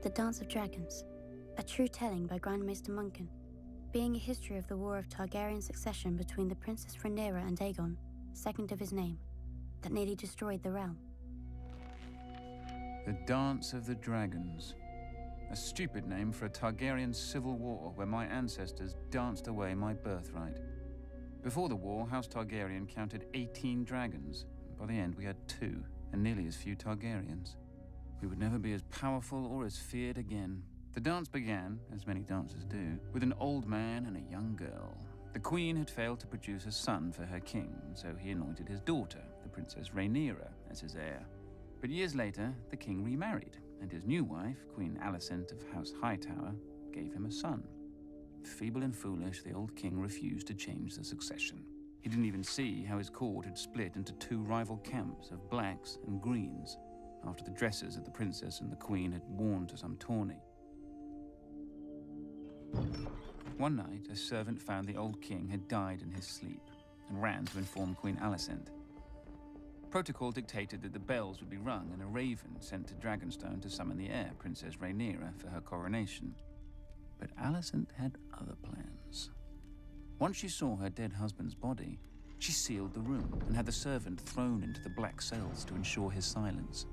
The Dance of Dragons, a true telling by Grandmaster Munkin, being a history of the war of Targaryen succession between the Princess Rhaenyra and Aegon, second of his name, that nearly destroyed the realm. The Dance of the Dragons. A stupid name for a Targaryen civil war where my ancestors danced away my birthright. Before the war, House Targaryen counted 18 dragons. By the end, we had 2, and nearly as few Targaryens. We would never be as powerful or as feared again. The dance began, as many dances do, with an old man and a young girl. The queen had failed to produce a son for her king, so he anointed his daughter, the Princess Rhaenyra, as his heir. But years later, the king remarried, and his new wife, Queen Alicent of House Hightower, gave him a son. Feeble and foolish, the old king refused to change the succession. He didn't even see how his court had split into 2 rival camps of blacks and greens, after the dresses that the princess and the queen had worn to some tourney. One night, a servant found the old king had died in his sleep and ran to inform Queen Alicent. Protocol dictated that the bells would be rung and a raven sent to Dragonstone to summon the heir, Princess Rhaenyra, for her coronation. But Alicent had other plans. Once she saw her dead husband's body, she sealed the room and had the servant thrown into the black cells to ensure his silence.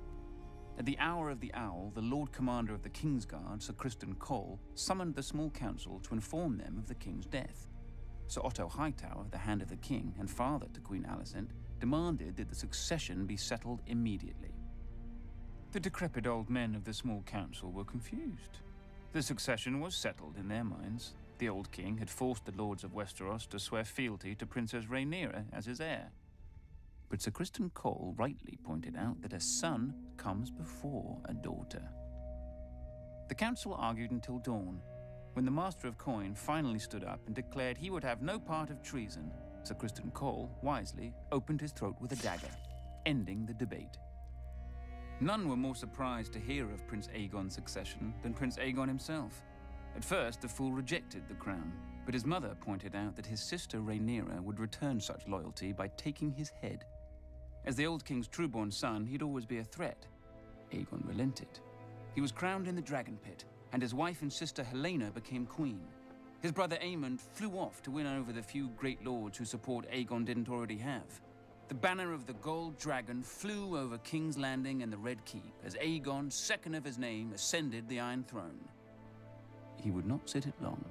At the hour of the owl, the Lord Commander of the Kingsguard, Sir Criston Cole, summoned the small council to inform them of the king's death. Sir Otto Hightower, the Hand of the King and father to Queen Alicent, demanded that the succession be settled immediately. The decrepit old men of the small council were confused. The succession was settled in their minds. The old king had forced the lords of Westeros to swear fealty to Princess Rhaenyra as his heir. But Sir Criston Cole rightly pointed out that a son comes before a daughter. The council argued until dawn, when the Master of Coin finally stood up and declared he would have no part of treason. Sir Criston Cole, wisely, opened his throat with a dagger, ending the debate. None were more surprised to hear of Prince Aegon's succession than Prince Aegon himself. At first, the fool rejected the crown, but his mother pointed out that his sister Rhaenyra would return such loyalty by taking his head. As the old king's true-born son, he'd always be a threat. Aegon relented. He was crowned in the Dragon Pit, and his wife and sister Helaena became queen. His brother Aemond flew off to win over the few great lords whose support Aegon didn't already have. The banner of the Gold Dragon flew over King's Landing and the Red Keep as Aegon, second of his name, ascended the Iron Throne. He would not sit it long.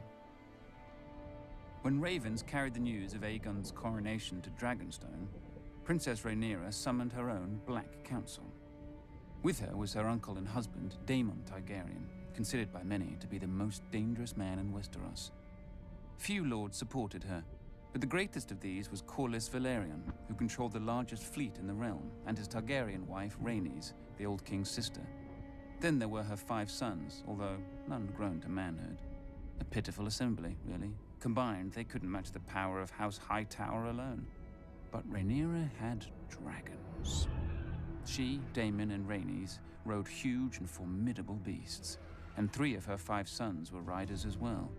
When ravens carried the news of Aegon's coronation to Dragonstone, Princess Rhaenyra summoned her own Black Council. With her was her uncle and husband, Daemon Targaryen, considered by many to be the most dangerous man in Westeros. Few lords supported her, but the greatest of these was Corlys Velaryon, who controlled the largest fleet in the realm, and his Targaryen wife, Rhaenys, the old king's sister. Then there were her 5 sons, although none grown to manhood. A pitiful assembly, really. Combined, they couldn't match the power of House Hightower alone. But Rhaenyra had dragons. She, Daemon, and Rhaenys rode huge and formidable beasts, and 3 of her 5 sons were riders as well.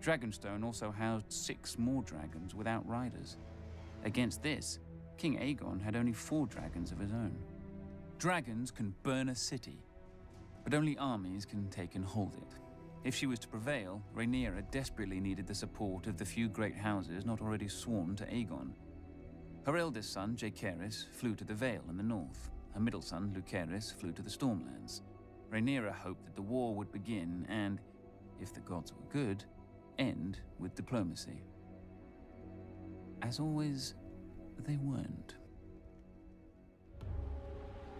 Dragonstone also housed 6 more dragons without riders. Against this, King Aegon had only 4 dragons of his own. Dragons can burn a city, but only armies can take and hold it. If she was to prevail, Rhaenyra desperately needed the support of the few great houses not already sworn to Aegon. Her eldest son, Jaehaerys, flew to the Vale in the north. Her middle son, Lucerys, flew to the Stormlands. Rhaenyra hoped that the war would begin and, if the gods were good, end with diplomacy. As always, they weren't.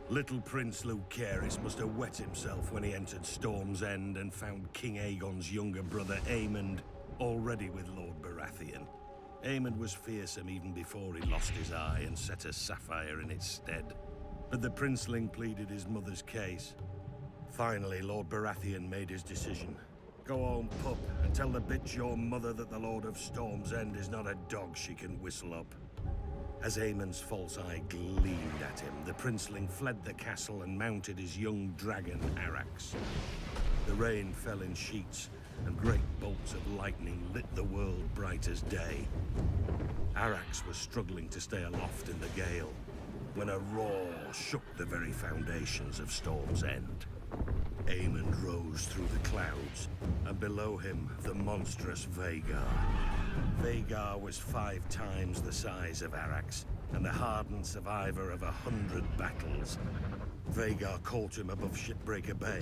Little Prince Lucerys must have wet himself when he entered Storm's End and found King Aegon's younger brother Aemond already with Lord Baratheon. Aemond was fearsome even before he lost his eye and set a sapphire in its stead. But the princeling pleaded his mother's case. Finally, Lord Baratheon made his decision. Go home, pup, and tell the bitch your mother that the Lord of Storm's End is not a dog she can whistle up. As Aemond's false eye gleamed at him, the princeling fled the castle and mounted his young dragon, Arrax. The rain fell in sheets, and great bolts of lightning lit the world bright as day. Arrax was struggling to stay aloft in the gale, when a roar shook the very foundations of Storm's End. Aemond rose through the clouds, and below him, the monstrous Vhagar. Vhagar was 5 times the size of Arrax, and the hardened survivor of 100 battles. Vhagar caught him above Shipbreaker Bay.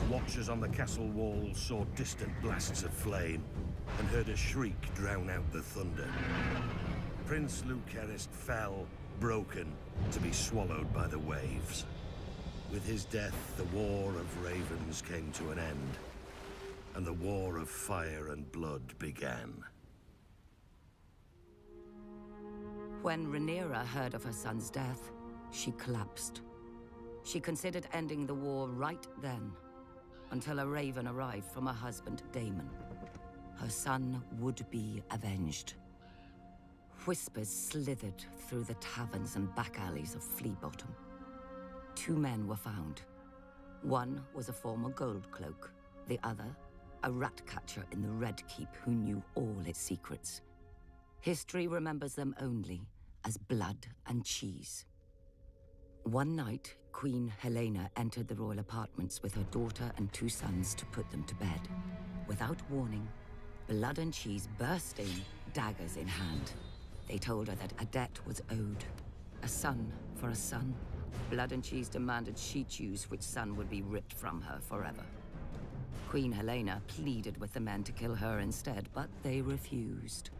Watchers on the castle walls saw distant blasts of flame, and heard a shriek drown out the thunder. Prince Lucerys fell, broken, to be swallowed by the waves. With his death, the War of Ravens came to an end, and the War of Fire and Blood began. When Rhaenyra heard of her son's death, she collapsed. She considered ending the war right then, until a raven arrived from her husband, Daemon. Her son would be avenged. Whispers slithered through the taverns and back alleys of Flea Bottom. 2 men were found. One was a former Gold Cloak, the other, a rat catcher in the Red Keep who knew all its secrets. History remembers them only as blood and cheese. One night, Queen Helaena entered the royal apartments with her daughter and 2 sons to put them to bed. Without warning, Blood and Cheese burst in, daggers in hand. They told her that a debt was owed. A son for a son. Blood and Cheese demanded she choose which son would be ripped from her forever. Queen Helaena pleaded with the men to kill her instead, but they refused.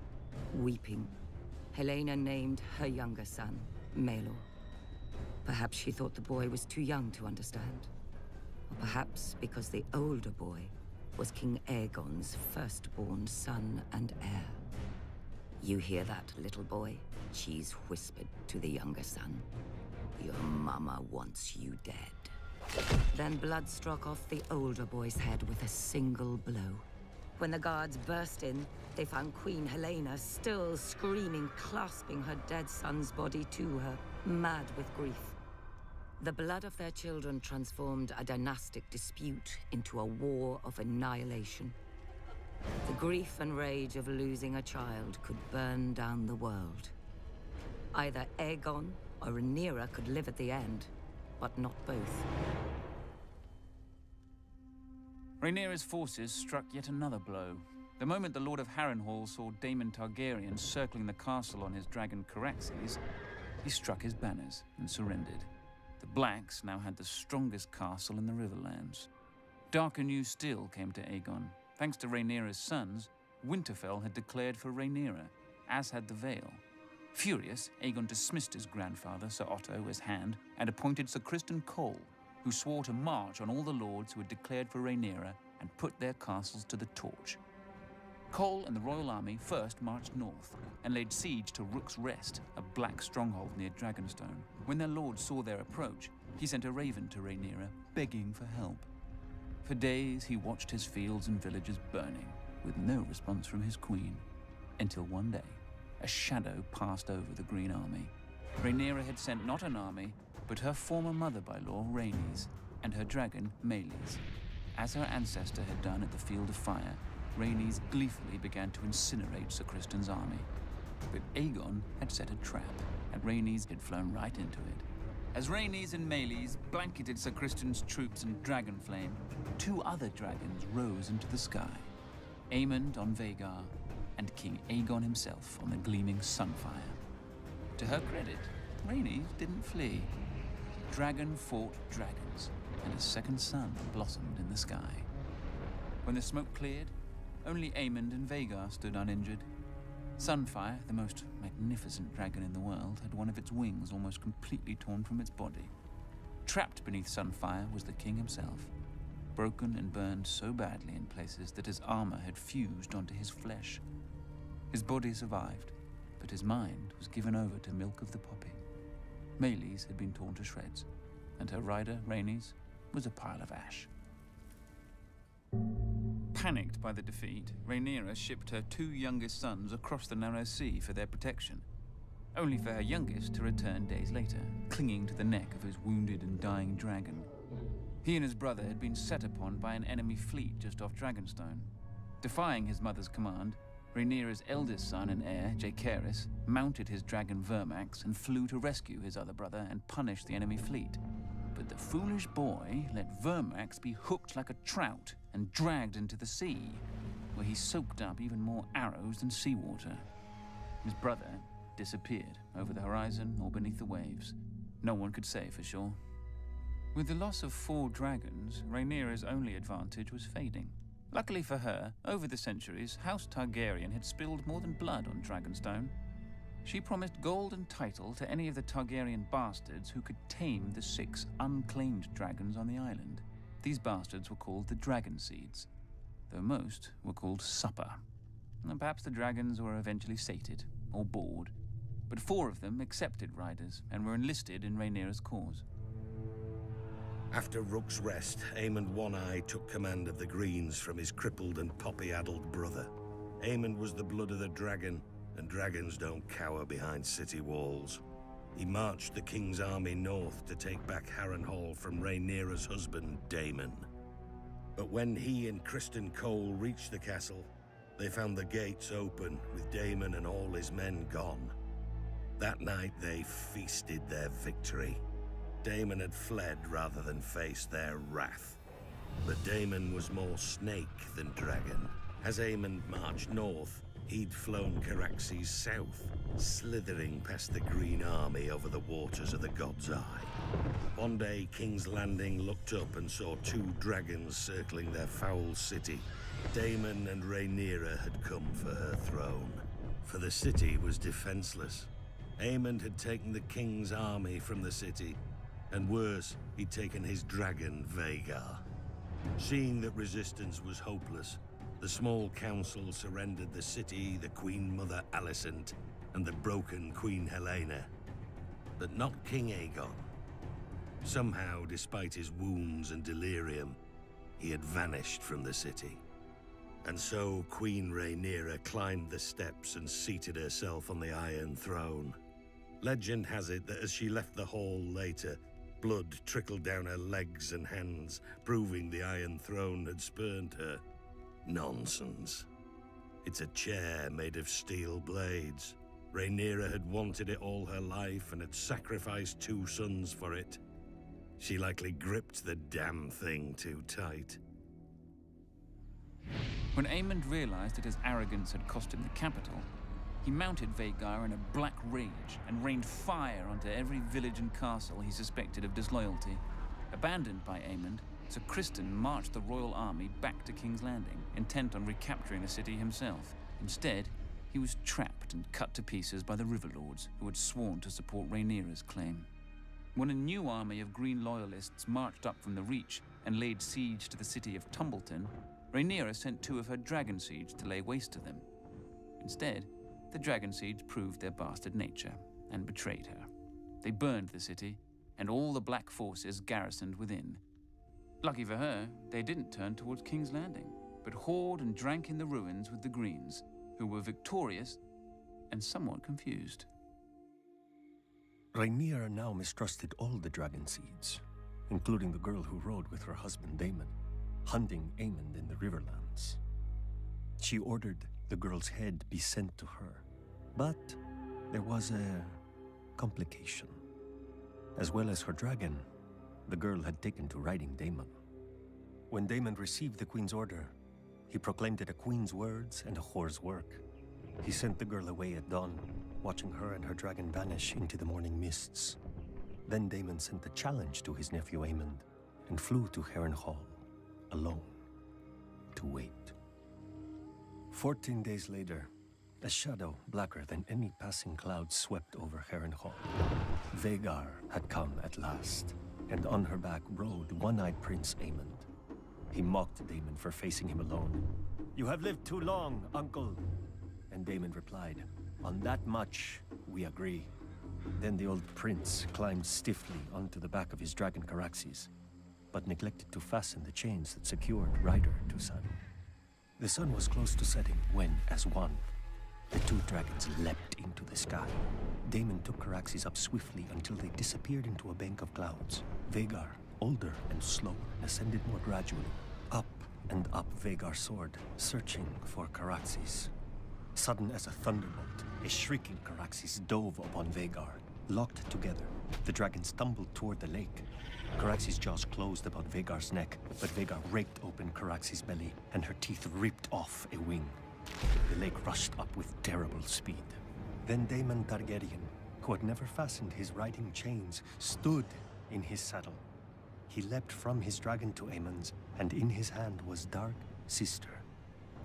Weeping, Helaena named her younger son, Maelor. Perhaps she thought the boy was too young to understand. Or perhaps because the older boy was King Aegon's firstborn son and heir. "You hear that, little boy?" Cheese whispered to the younger son. "Your mama wants you dead." Then Blood struck off the older boy's head with a single blow. When the guards burst in, they found Queen Helaena still screaming, clasping her dead son's body to her, mad with grief. The blood of their children transformed a dynastic dispute into a war of annihilation. The grief and rage of losing a child could burn down the world. Either Aegon or Rhaenyra could live at the end, but not both. Rhaenyra's forces struck yet another blow. The moment the Lord of Harrenhal saw Daemon Targaryen circling the castle on his dragon Caraxes, he struck his banners and surrendered. The Blacks now had the strongest castle in the Riverlands. Darker news still came to Aegon. Thanks to Rhaenyra's sons, Winterfell had declared for Rhaenyra, as had the Vale. Furious, Aegon dismissed his grandfather, Sir Otto, as Hand, and appointed Sir Criston Cole, who swore to march on all the lords who had declared for Rhaenyra and put their castles to the torch. Cole and the royal army first marched north and laid siege to Rook's Rest, a black stronghold near Dragonstone. When their lord saw their approach, he sent a raven to Rhaenyra, begging for help. For days he watched his fields and villages burning, with no response from his queen, until one day, a shadow passed over the Green Army. Rhaenyra had sent not an army, but her former mother-by-law, Rhaenys, and her dragon, Meleys. As her ancestor had done at the Field of Fire, Rhaenys gleefully began to incinerate Sir Criston's army. But Aegon had set a trap, and Rhaenys had flown right into it. As Rhaenys and Meleys blanketed Sir Criston's troops in dragonflame, 2 other dragons rose into the sky. Aemond on Vhagar, and King Aegon himself on the gleaming Sunfire. To her credit, Rhaenys didn't flee. Dragon fought dragons, and a second sun blossomed in the sky. When the smoke cleared, only Aemond and Vhagar stood uninjured. Sunfire, the most magnificent dragon in the world, had one of its wings almost completely torn from its body. Trapped beneath Sunfire was the king himself, broken and burned so badly in places that his armor had fused onto his flesh. His body survived, but his mind was given over to milk of the poppy. Meleys had been torn to shreds, and her rider, Rhaenys, was a pile of ash. Panicked by the defeat, Rhaenyra shipped her 2 youngest sons across the narrow sea for their protection, only for her youngest to return days later, clinging to the neck of his wounded and dying dragon. He and his brother had been set upon by an enemy fleet just off Dragonstone. Defying his mother's command, Rhaenyra's eldest son and heir, Jaehaerys, mounted his dragon Vermax and flew to rescue his other brother and punish the enemy fleet. but the foolish boy let Vermax be hooked like a trout and dragged into the sea, where he soaked up even more arrows than seawater. His brother disappeared over the horizon or beneath the waves. No one could say for sure. With the loss of 4 dragons, Rhaenyra's only advantage was fading. Luckily for her, over the centuries, House Targaryen had spilled more than blood on Dragonstone. She promised gold and title to any of the Targaryen bastards who could tame the 6 unclaimed dragons on the island. These bastards were called the Dragon Seeds, though most were called supper. And perhaps the dragons were eventually sated, or bored, but 4 of them accepted riders and were enlisted in Rhaenyra's cause. After Rook's Rest, Aemond One-Eye took command of the Greens from his crippled and poppy-addled brother. Aemond was the blood of the dragon, and dragons don't cower behind city walls. He marched the king's army north to take back Harrenhal from Rhaenyra's husband, Daemon. But when he and Criston Cole reached the castle, they found the gates open, with Daemon and all his men gone. That night they feasted their victory. Daemon had fled rather than face their wrath. But Daemon was more snake than dragon. As Aemond marched north, he'd flown Caraxes south, slithering past the Green Army over the waters of the God's Eye. One day, King's Landing looked up and saw 2 dragons circling their foul city. Daemon and Rhaenyra had come for her throne, for the city was defenseless. Aemond had taken the king's army from the city, and worse, he'd taken his dragon, Vhagar. Seeing that resistance was hopeless, the small council surrendered the city, the Queen Mother Alicent, and the broken Queen Helena. But not King Aegon. Somehow, despite his wounds and delirium, he had vanished from the city. And so Queen Rhaenyra climbed the steps and seated herself on the Iron Throne. Legend has it that as she left the hall later, blood trickled down her legs and hands, proving the Iron Throne had spurned her. Nonsense. It's a chair made of steel blades. Rhaenyra had wanted it all her life and had sacrificed 2 sons for it. She likely gripped the damn thing too tight. When Aemond realized that his arrogance had cost him the capital, he mounted Vhagar in a black rage and rained fire onto every village and castle he suspected of disloyalty. Abandoned by Aemond, Sir Criston marched the royal army back to King's Landing, intent on recapturing the city himself. Instead, he was trapped and cut to pieces by the Riverlords, who had sworn to support Rhaenyra's claim. When a new army of Green Loyalists marched up from the Reach and laid siege to the city of Tumbleton, Rhaenyra sent 2 of her Dragon Seeds to lay waste to them. Instead, the Dragon Seeds proved their bastard nature and betrayed her. They burned the city, and all the Black forces garrisoned within. Lucky for her, they didn't turn towards King's Landing, but whored and drank in the ruins with the Greens, who were victorious and somewhat confused. Rhaenyra now mistrusted all the Dragon Seeds, including the girl who rode with her husband Daemon, hunting Aemond in the Riverlands. She ordered the girl's head be sent to her, but there was a complication. As well as her dragon, the girl had taken to riding Daemon. When Daemon received the queen's order, he proclaimed it a queen's words and a whore's work. He sent the girl away at dawn, watching her and her dragon vanish into the morning mists. Then Daemon sent a challenge to his nephew Aemond and flew to Harrenhal, alone, to wait. 14 days later, a shadow blacker than any passing cloud swept over Harrenhal. Vhagar had come at last, and on her back rode one-eyed Prince Aemond. He mocked Daemon for facing him alone. "You have lived too long, uncle." And Daemon replied, "On that much, we agree." Then the old prince climbed stiffly onto the back of his dragon Caraxes, but neglected to fasten the chains that secured rider to saddle. The sun was close to setting when, as one, the 2 dragons leapt into the sky. Daemon took Caraxes up swiftly until they disappeared into a bank of clouds. Vhagar, older and slower, ascended more gradually. Up and up Vhagar soared, searching for Caraxes. Sudden as a thunderbolt, a shrieking Caraxes dove upon Vhagar, Locked together, the dragons stumbled toward the lake. Caraxes' jaws closed about Vhagar's neck, but Vhagar raked open Caraxes' belly, and her teeth ripped off a wing. The lake rushed up with terrible speed. Then Daemon Targaryen, who had never fastened his riding chains, stood in his saddle. He leapt from his dragon to Aemon's, and in his hand was Dark Sister,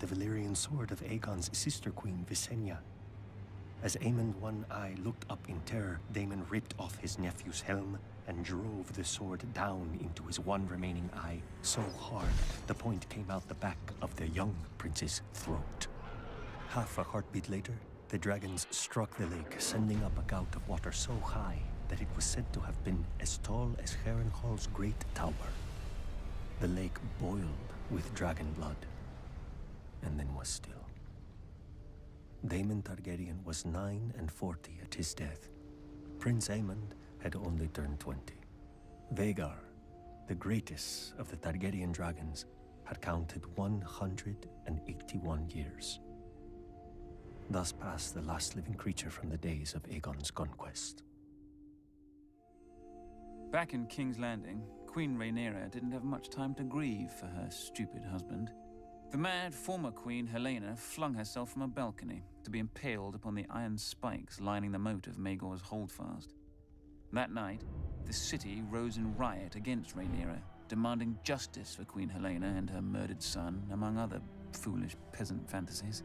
the Valyrian sword of Aegon's sister queen, Visenya. As Aemon One Eye looked up in terror, Daemon ripped off his nephew's helm and drove the sword down into his one remaining eye so hard the point came out the back of the young prince's throat. Half a heartbeat later, the dragons struck the lake, sending up a gout of water so high that it was said to have been as tall as Harrenhal's great tower. The lake boiled with dragon blood, and then was still. Daemon Targaryen was 49 at his death. Prince Aemon had only turned 20. Vhagar, the greatest of the Targaryen dragons, had counted 181 years. Thus passed the last living creature from the days of Aegon's conquest. Back in King's Landing, Queen Rhaenyra didn't have much time to grieve for her stupid husband. The mad former queen, Helena, flung herself from a balcony to be impaled upon the iron spikes lining the moat of Maegor's holdfast. That night, the city rose in riot against Rhaenyra, demanding justice for Queen Helena and her murdered son, among other foolish peasant fantasies.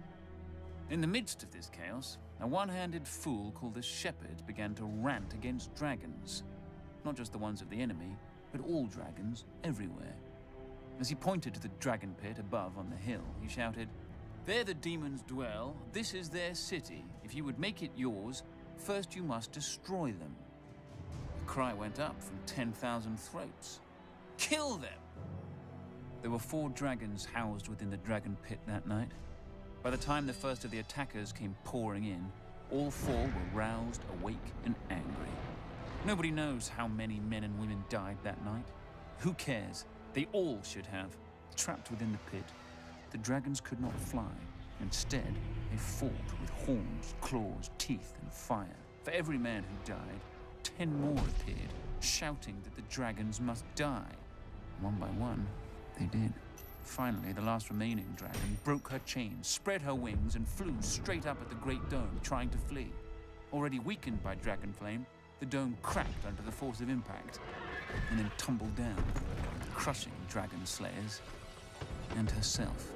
In the midst of this chaos, a one-handed fool called the Shepherd began to rant against dragons. Not just the ones of the enemy, but all dragons everywhere. As he pointed to the dragon pit above on the hill, he shouted, "There the demons dwell, this is their city. If you would make it yours, first you must destroy them." The cry went up from 10,000 throats. "Kill them!" There were 4 dragons housed within the dragon pit that night. By the time the first of the attackers came pouring in, all 4 were roused, awake, and angry. Nobody knows how many men and women died that night. Who cares? They all should have. Trapped within the pit, the dragons could not fly. Instead, they fought with horns, claws, teeth, and fire. For every man who died, 10 more appeared, shouting that the dragons must die. One by one, they did. Finally, the last remaining dragon broke her chains, spread her wings, and flew straight up at the Great Dome, trying to flee. Already weakened by dragon flame, the dome cracked under the force of impact, and then tumbled down, crushing dragon slayers and herself.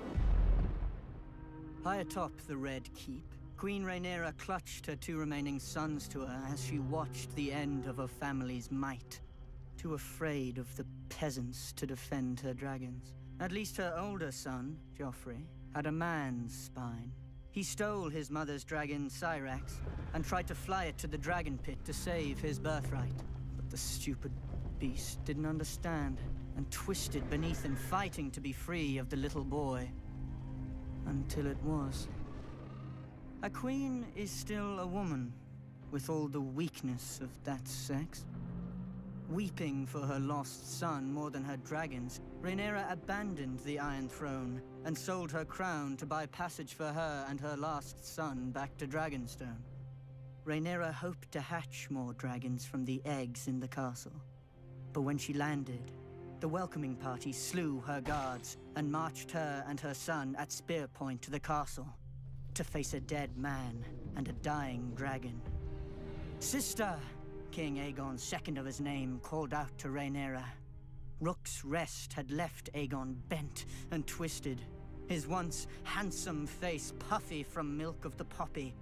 High atop the Red Keep, Queen Rhaenyra clutched her 2 remaining sons to her as she watched the end of her family's might, too afraid of the peasants to defend her dragons. At least her older son, Joffrey, had a man's spine. He stole his mother's dragon, Syrax, and tried to fly it to the dragon pit to save his birthright. But the stupid beast didn't understand, and twisted beneath him, fighting to be free of the little boy. Until it was. A queen is still a woman, with all the weakness of that sex. Weeping for her lost son more than her dragons, Rhaenyra abandoned the Iron Throne and sold her crown to buy passage for her and her last son back to Dragonstone. Rhaenyra hoped to hatch more dragons from the eggs in the castle. But when she landed, the welcoming party slew her guards and marched her and her son at spear point to the castle to face a dead man and a dying dragon. "Sister!" King Aegon, second of his name, called out to Rhaenyra. Rook's Rest had left Aegon bent and twisted, his once handsome face puffy from milk of the poppy,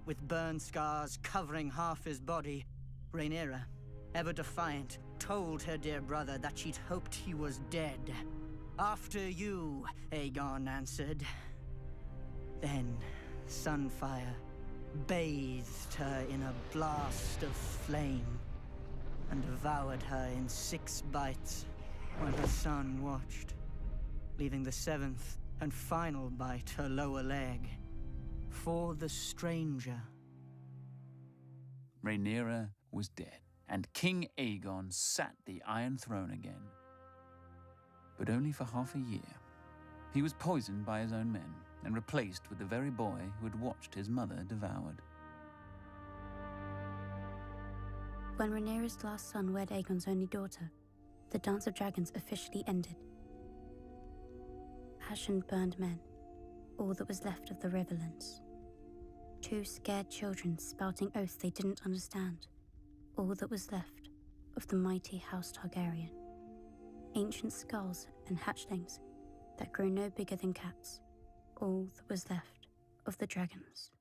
with burn scars covering half his body. Rhaenyra, ever defiant, told her dear brother that she'd hoped he was dead. "After you," Aegon answered. Then Sunfire bathed her in a blast of flame and devoured her in 6 bites while her son watched, leaving the 7th and final bite her lower leg for the stranger. Rhaenyra was dead, and King Aegon sat the Iron Throne again. But only for half a year. He was poisoned by his own men, and replaced with the very boy who had watched his mother devoured. when Rhaenyra's last son wed Aegon's only daughter, the Dance of Dragons officially ended. Ash and burned men, all that was left of the Riverlands. 2 scared children spouting oaths they didn't understand, all that was left of the mighty House Targaryen. Ancient skulls and hatchlings that grew no bigger than cats, all that was left of the dragons.